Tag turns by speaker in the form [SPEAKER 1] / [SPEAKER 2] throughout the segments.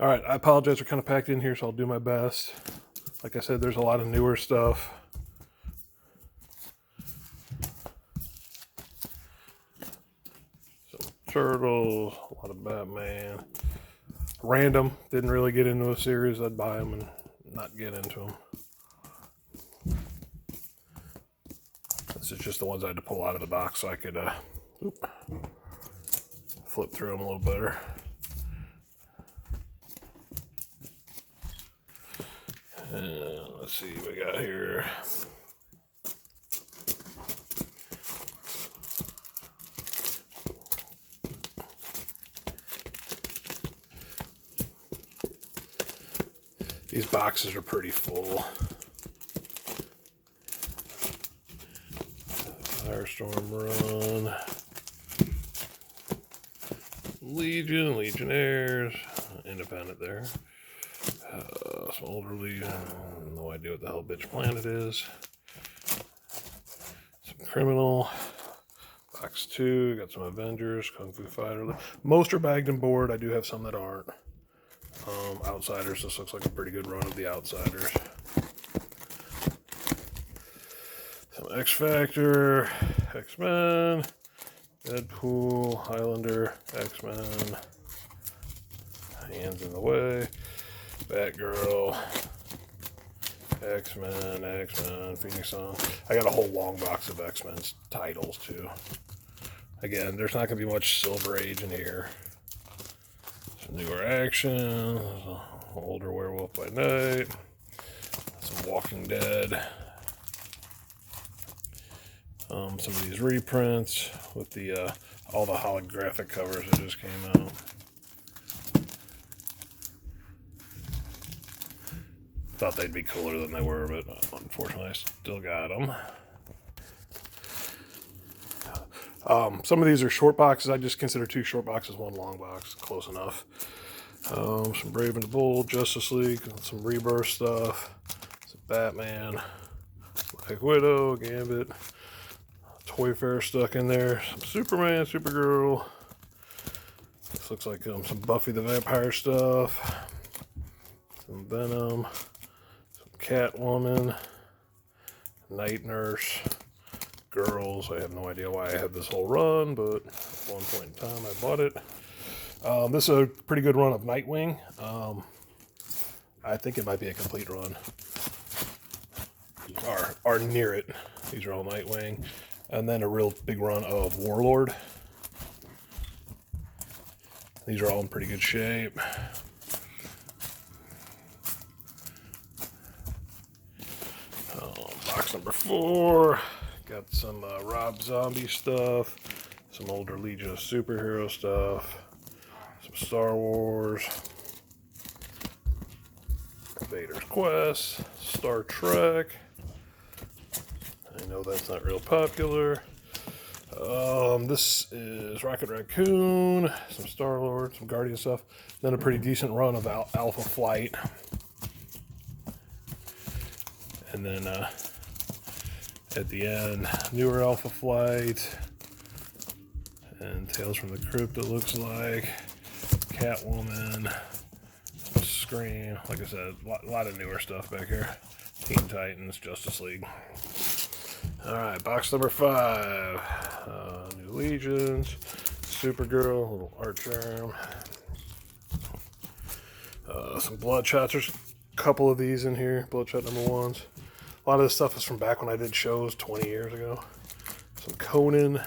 [SPEAKER 1] All right, I apologize, we're kind of packed in here, so I'll do my best. Like I said, there's a lot of newer stuff. Some Turtles, a lot of Batman. Random, didn't really get into a series. I'd buy them and not get into them. This is just the ones I had to pull out of the box so I could flip through them a little better. And let's see what we got here. These boxes are pretty full. Firestorm Run, Legion, Legionnaires, Independent there. Some older Legion, no idea what the hell Bitch Planet is. Some Criminal, Box 2, got some Avengers, Kung Fu Fighter. Most are bagged and board. I do have some that aren't. Outsiders, this looks like a pretty good run of the Outsiders. Some X Factor, X-Men, Deadpool, Highlander, X-Men, Hands in the Way, Batgirl, X-Men, Phoenix Sun. I got a whole long box of X-Men's titles too. Again, there's not going to be much Silver Age in here. Some newer action, older Werewolf by Night, some Walking Dead. Some of these reprints with the all the holographic covers that just came out. Thought they'd be cooler than they were, but unfortunately I still got them. Some of these are short boxes. I just consider 2 short boxes, 1 long box. Close enough. Some Brave and the Bold, Justice League, some Rebirth stuff, some Batman, Black Widow, Gambit, Toy Fair stuck in there, some Superman, Supergirl. This looks like some Buffy the Vampire stuff, some Venom, some Catwoman, Night Nurse, Girls. I have no idea why I had this whole run, but at one point in time I bought it. This is a pretty good run of Nightwing. I think it might be a complete run. Or near it. These are all Nightwing. And then a real big run of Warlord. These are all in pretty good shape. Box number 4. Got some Rob Zombie stuff. Some older Legion of Superhero stuff. Some Star Wars. Vader's Quest. Star Trek. I know that's not real popular. This is Rocket Raccoon, some Star-Lord, some Guardian stuff. Then a pretty decent run of Alpha Flight. And then at the end, newer Alpha Flight. And Tales from the Crypt, it looks like. Catwoman. Scream. Like I said, a lot of newer stuff back here. Teen Titans, Justice League. Alright, box number 5. New Legions, Supergirl, little art charm. Some Bloodshots. There's a couple of these in here. Bloodshot number 1s. A lot of this stuff is from back when I did shows 20 years ago. Some Conan.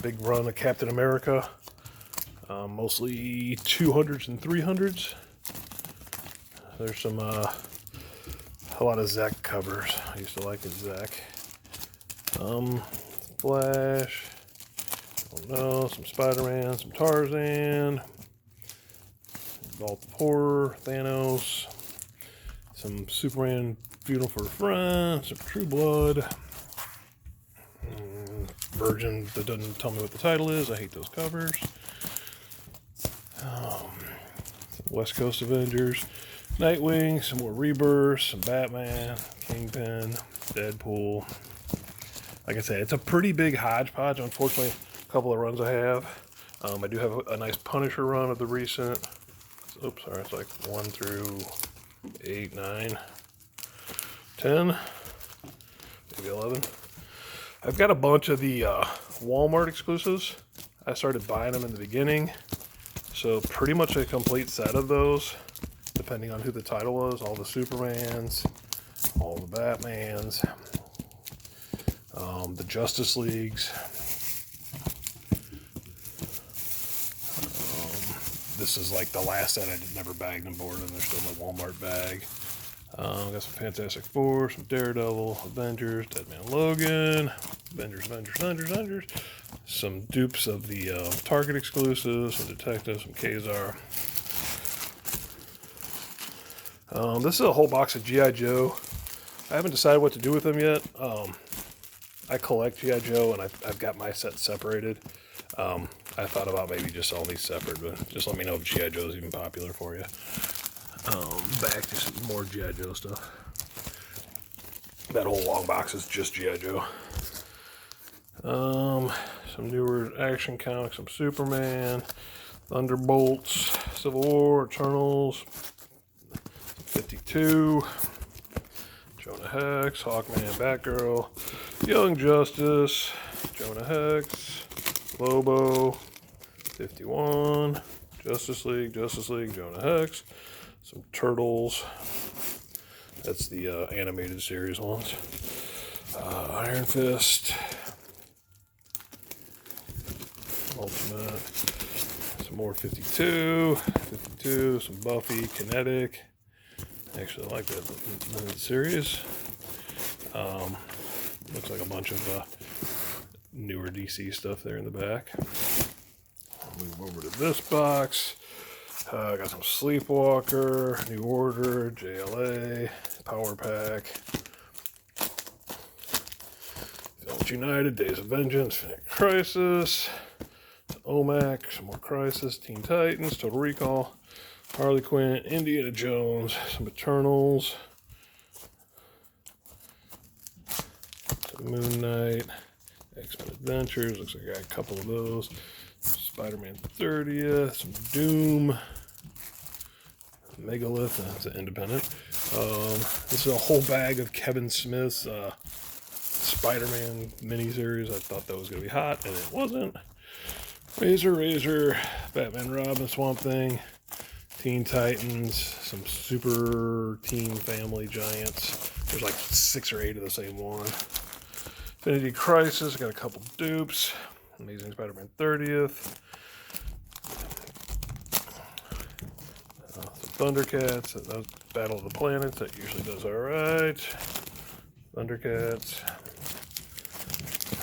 [SPEAKER 1] Big run of Captain America. Mostly 200s and 300s. There's some a lot of Zach covers. I used to like it, Zach. Flash. I don't know. Some Spider-Man, some Tarzan. Vault of Horror, Thanos. Some Superman, Funeral for a Friend. Some True Blood. Virgin that doesn't tell me what the title is. I hate those covers. West Coast Avengers. Nightwing, some more Rebirth, some Batman, Kingpin, Deadpool. Like I said, it's a pretty big hodgepodge. Unfortunately, a couple of runs I have. I do have a nice Punisher run of the recent. Oops, sorry, it's like 1 through 8, 9, 10, maybe 11. I've got a bunch of the Walmart exclusives. I started buying them in the beginning, so pretty much a complete set of those, depending on who the title was. All the Supermans, all the Batmans, the Justice Leagues. This is like the last set I never bagged and boarded, and they're still in the Walmart bag. Got some Fantastic Four, some Daredevil, Avengers, Deadman Logan, Avengers. Some dupes of the Target exclusives, some Detectives, some Kazar. This is a whole box of G.I. Joe. I haven't decided what to do with them yet. I collect G.I. Joe, and I've got my set separated. I thought about maybe just selling these separate, but just let me know if G.I. Joe is even popular for you. Back to some more G.I. Joe stuff. That whole long box is just G.I. Joe. Some newer Action Comics, some Superman, Thunderbolts, Civil War, Eternals, 52, Jonah Hex, Hawkman, Batgirl, Young Justice, Jonah Hex, Lobo, 51, Justice League, Jonah Hex, some Turtles. That's the animated series ones. Iron Fist, Ultimate, some more 52, some Buffy, Kinetic. Actually, I like that series. Looks like a bunch of newer DC stuff there in the back. I'll move over to this box. I got some Sleepwalker, New Order, JLA, Power Pack, Villains United, Days of Vengeance, Infinite Crisis, OMAC, some more Crisis, Teen Titans, Total Recall, Harley Quinn, Indiana Jones, some Eternals, some Moon Knight, X-Men Adventures, looks like I got a couple of those, Spider-Man 30th, some Doom, Megalith, that's an independent. This is a whole bag of Kevin Smith's Spider-Man miniseries. I thought that was going to be hot, and it wasn't. Razor, Batman, Robin, Swamp Thing, Teen Titans, some Super Team Family Giants. There's like 6 or 8 of the same one. Infinity Crisis, got a couple dupes. Amazing Spider-Man 30th. Thundercats, that was Battle of the Planets, that usually does alright. Thundercats.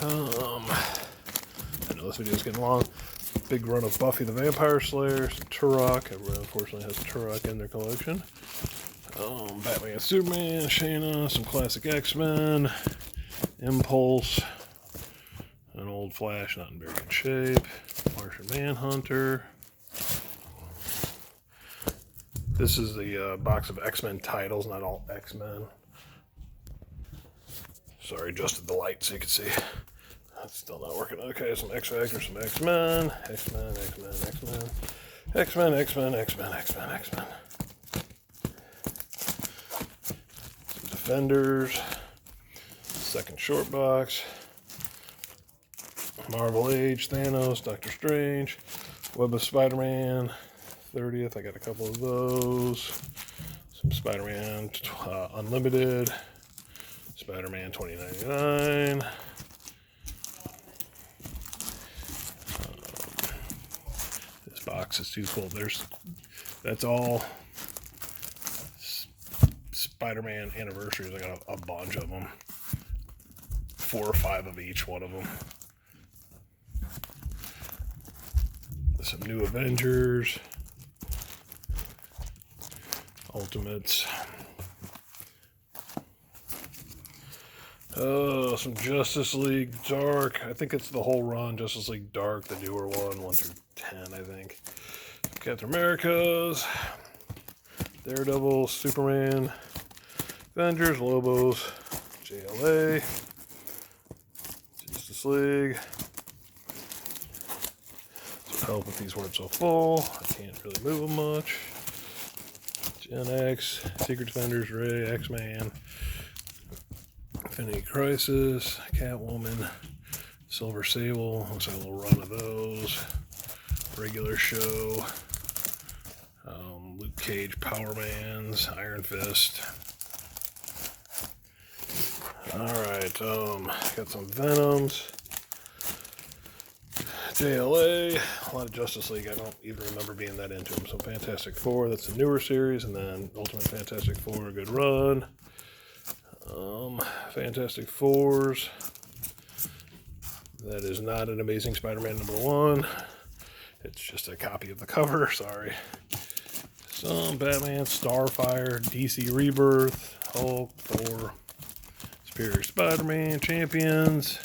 [SPEAKER 1] I know this video is getting long. Big run of Buffy the Vampire Slayer, some Turok. Everyone unfortunately has Turok in their collection. Batman, Superman, Shayna, some classic X-Men, Impulse, an old Flash, not in very good shape, Martian Manhunter. This is the box of X-Men titles, not all X-Men. Sorry, adjusted the light so you can see. That's still not working. Okay, some X-Factor, some X-Men, X-Men. Some Defenders, second short box, Marvel Age, Thanos, Doctor Strange, Web of Spider-Man, 30th, I got a couple of those. Some Spider-Man Unlimited, Spider-Man 2099. This box is too full. That's all Spider-Man anniversaries. I got a bunch of them. 4 or 5 of each one of them. Some new Avengers. Ultimates. Some Justice League Dark. I think it's the whole run. Justice League Dark, the newer one, 1 through 10, I think. Captain America's, Daredevil, Superman, Avengers, Lobos, JLA, Justice League, help if these weren't so full. I can't really move them much. Gen X, Secret Defenders, Ray, X-Man, Infinity Crisis, Catwoman, Silver Sable. Looks like a little run of those. Regular Show, Luke Cage, Power Mans, Iron Fist. Alright, got some Venoms, JLA, a lot of Justice League. I don't even remember being that into them. So Fantastic Four, that's the newer series, and then Ultimate Fantastic Four, a good run. Fantastic Fours, that is not an Amazing Spider-Man #1. It's just a copy of the cover, sorry. Some Batman, Starfire, DC Rebirth, Hulk, Thor, Superior Spider-Man, Champions.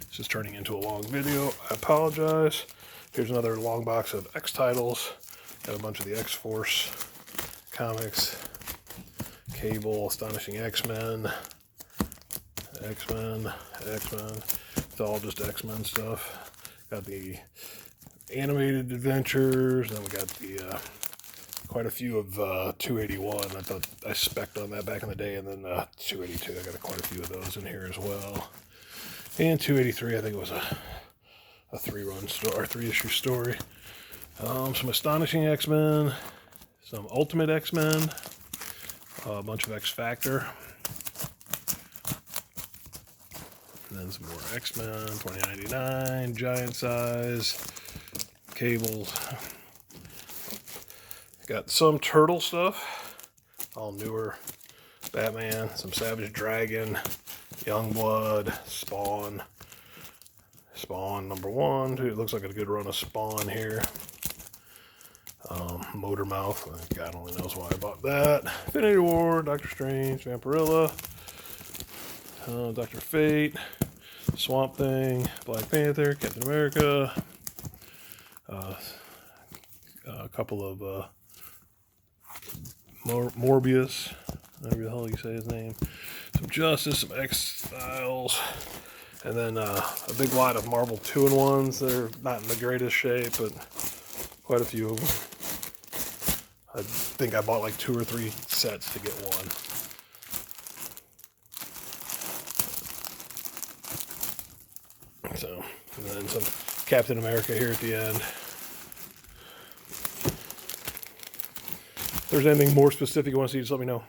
[SPEAKER 1] This is turning into a long video. I apologize. Here's another long box of X titles. Got a bunch of the X-Force comics. Cable, Astonishing X-Men. X-Men. It's all just X-Men stuff. Got the animated adventures. Then we got the quite a few of 281. I thought I spec'd on that back in the day, and then 282. I got quite a few of those in here as well. And 283, I think it was a 3-run story or 3-issue story. Some Astonishing X-Men, some Ultimate X-Men, a bunch of X-Factor, and then some more X-Men, 2099, giant size, Cables. Got some Turtle stuff, all newer. Batman, some Savage Dragon, Youngblood, Spawn. Spawn #1. It looks like a good run of Spawn here. Motormouth. God only knows why I bought that. Infinity War, Doctor Strange, Vampirilla, Dr. Fate, Swamp Thing, Black Panther, Captain America, a couple of Morbius, whatever the hell you say his name, some Justice, some X-Styles, and then a big lot of Marvel 2-in-1s. They're not in the greatest shape, but quite a few of them. I think I bought like 2 or 3 sets to get one. So, and then some Captain America here at the end. If there's anything more specific you want to see, just let me know.